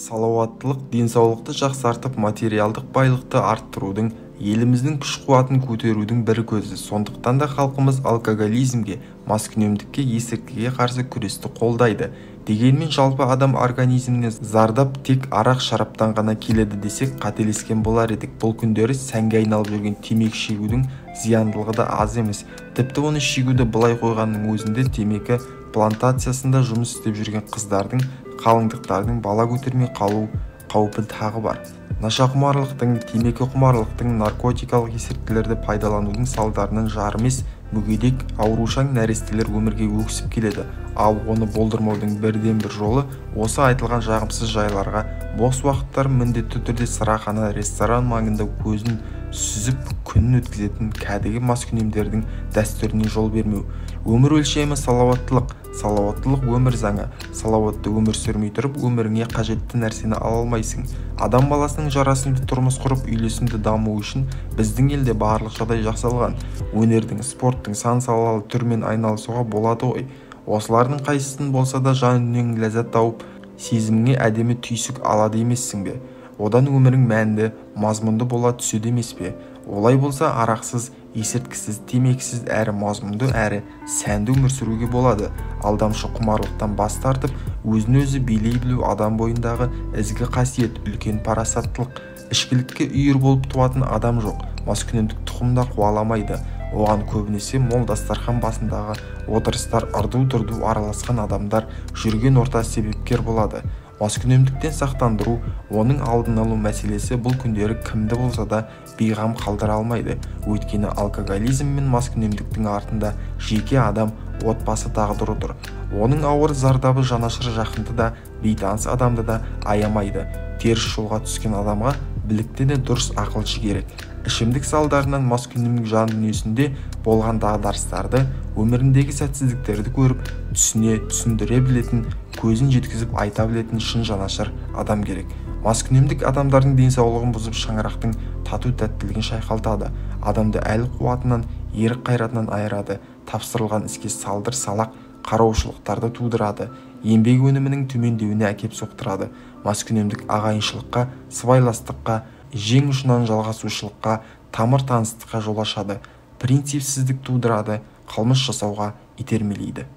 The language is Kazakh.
Салауаттылық денсаулықты жақсартып, материалдық байлықты арттырудың, еліміздің күш-қуатын көтерудің бір көзі. Сондықтан да халқымыз алкоголизмге, маскүнемдікке, есірткіге қарсы күресті қолдайды. Дегенмен жалпы адам организміне зардап тек арақ-шараптан ғана келеді десек қателескен болар едік. Бұл күндері сәнге айналып жүрген темекі шегудің зияндылығы да аз емес. Тіпті оны шегуді былай қойғанның өзінде темекі плантациясында жұмыс істеп жүрген қыздардың, қалыңдықтардың бала көтермей қалу қаупі тағы бар. Нашақұмарлықтың, темекі құмарлықтың, наркотикалық есірткілерді пайдаланудың салдарынан жарымес мүгедек, аурушаң нәрестелер өмірге өксіп келеді. Ал оны болдырмаудың бірден бір жолы осы айтылған жағымсыз жайларға бос уақыттар міндетті түрде сырахана, ресторан маңында көзін сүзіп күнін өткізетін кәдеге маскүнемдердің дәстүріне жол бермеу. Өмір өлшемі салауаттылық. Салауаттылық өмір заңы. Салауатты өмір сүрмей тұрып, өміріңе қажетті нәрсені ала алмайсың. Адам баласының жарасымды тұрмыс құрып, үйлесімді дамуы үшін біздің елде барлық жағдай жасалған. Өнердің, спорттың сан салалы түрмен айналысуға болады ғой. Осылардың қайсысын болса да жан дүниең ләззат тауып, сезіміңе әдемі түйсік алады емессің бе? Одан өмірің мәнді, мазмұнды бола түседі емес пе? Олай болса арақсыз, есірткісіз, темекісіз әрі мазмұнды әрі сәнді өмір сүруге болады. Алдамшы құмарлықтан бас тартып, өзін-өзі билей білу адам бойындағы ізгі қасиет, үлкен парасаттылық. Ішкілікке үйір болып туатын адам жоқ. Маскүнемдік тұқымда қуаламайды. Оған көбінесе мол дастархан басындағы отырыстар, ырду-дырду араласқан адамдар жүрген орта себепкер болады. Маскүнемдіктен сақтандыру, оның алдын алу мәселесі бұл күндері кімді болса да бейғам қалдыра алмайды. Өйткені алкоголизм мен маскүнемдіктің артында жеке адам, отбасы тағдыры тұр. Оның ауыр зардабы жанашыр жақынды да, бейтаныс адамды да аямайды. Теріс жолға түскен адамға білікті де дұрыс ақылшы керек. Ішімдік салдарынан маскүнемдік жан дүниесінде болған дағдарыстарды, өміріндегі сәтсіздіктерді көріп, түсіндіре білетін, көзін жеткізіп айта білетін шын жанашыр адам керек. Маскүнемдік адамдардың денсаулығын бұзып, шаңырақтың тату-тәттілігін шайқалтады. Адамды әл қуатынан, ерік қайратынан айырады. Тапсырылған іске салдыр-салақ қараушылықтарды тудырады. Еңбек өнімінің төмендеуіне әкеп соқтырады. Маскүнемдік ағайыншылыққа, сыбайластыққа, жең ұшынан жалғасушылыққа, тамыр таныстыққа жол ашады. Принципсіздік тудырады, қылмыс жасауға итермелейді.